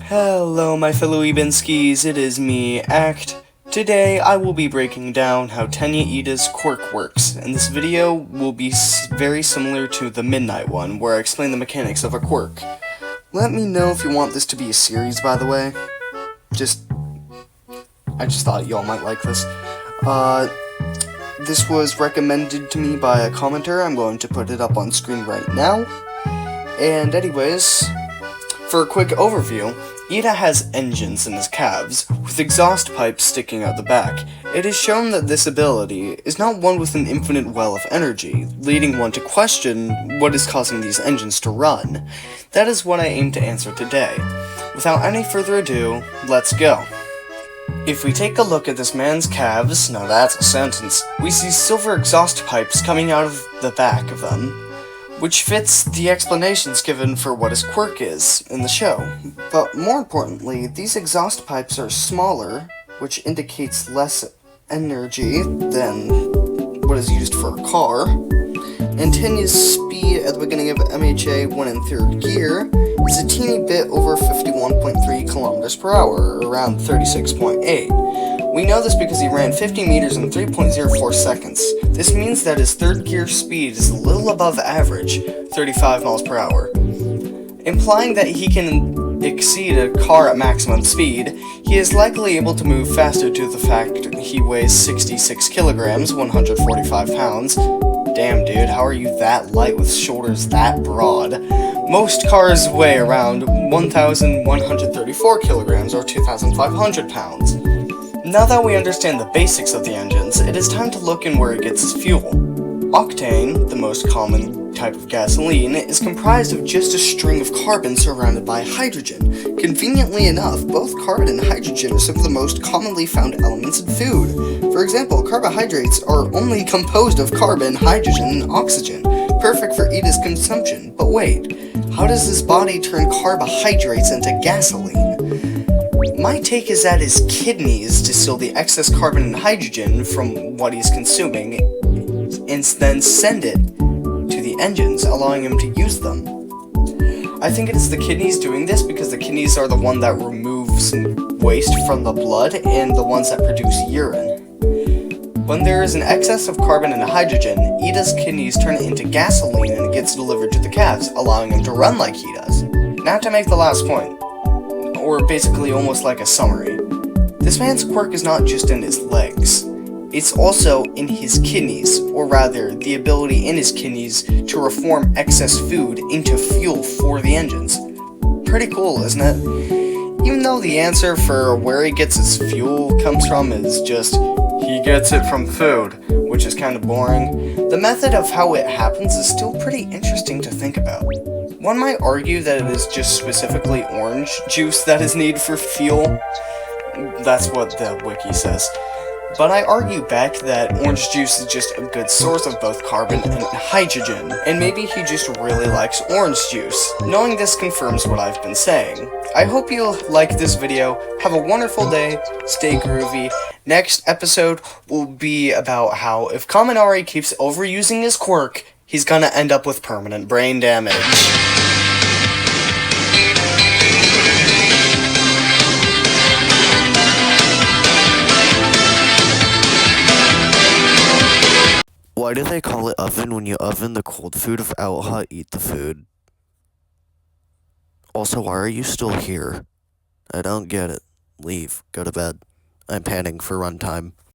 Hello my fellow Ibinskis, it is me, Act. Today I will be breaking down how Tenya Iida's quirk works, and this video will be very similar to the Midnight one, where I explain the mechanics of a quirk. Let me know if you want this to be a series, by the way. I just thought y'all might like this. This was recommended to me by a commenter. I'm going to put it up on screen right now. And anyways, for a quick overview, Iida has engines in his calves, with exhaust pipes sticking out the back. It is shown that this ability is not one with an infinite well of energy, leading one to question what is causing these engines to run. That is what I aim to answer today. Without any further ado, let's go. If we take a look at this man's calves, now that's a sentence, we see silver exhaust pipes coming out of the back of them, which fits the explanations given for what his quirk is in the show. But more importantly, these exhaust pipes are smaller, which indicates less energy than what is used for a car. And Tenya's speed at the beginning of MHA when in third gear is a teeny bit over 51.3 kilometers per hour, or around 36.8. We know this because he ran 50 meters in 3.04 seconds. This means that his third gear speed is a little above average, 35 miles per hour. Implying that he can exceed a car at maximum speed, he is likely able to move faster due to the fact he weighs 66 kilograms, 145 pounds. Damn dude, how are you that light with shoulders that broad? Most cars weigh around 1,134 kilograms, or 2,500 pounds. Now that we understand the basics of the engines, it is time to look in where it gets its fuel. Octane, the most common type of gasoline, is comprised of just a string of carbon surrounded by hydrogen. Conveniently enough, both carbon and hydrogen are some of the most commonly found elements in food. For example, carbohydrates are only composed of carbon, hydrogen, and oxygen, perfect for Iida's consumption. But wait, how does his body turn carbohydrates into gasoline? My take is that his kidneys distill the excess carbon and hydrogen from what he's consuming, and then send it to the engines, allowing him to use them. I think it is the kidneys doing this because the kidneys are the one that removes waste from the blood and the ones that produce urine. When there is an excess of carbon and hydrogen, Iida's kidneys turn it into gasoline and it gets delivered to the calves, allowing him to run like he does. Now to make the last point, or basically almost like a summary. This man's quirk is not just in his legs. It's also in his kidneys, or rather, the ability in his kidneys to reform excess food into fuel for the engines. Pretty cool, isn't it? Even though the answer for where he gets his fuel comes from is just, he gets it from food, which is kind of boring, the method of how it happens is still pretty interesting to think about. One might argue that it is just specifically orange juice that is needed for fuel. That's what the wiki says. But I argue back that orange juice is just a good source of both carbon and hydrogen, and maybe he just really likes orange juice. Knowing this confirms what I've been saying. I hope you like this video, have a wonderful day, stay groovy. Next episode will be about how if Kaminari keeps overusing his quirk, he's gonna end up with permanent brain damage. Why do they call it oven when you oven the cold food without hot eat the food? Also, why are you still here? I don't get it. Leave. Go to bed. I'm panning for runtime.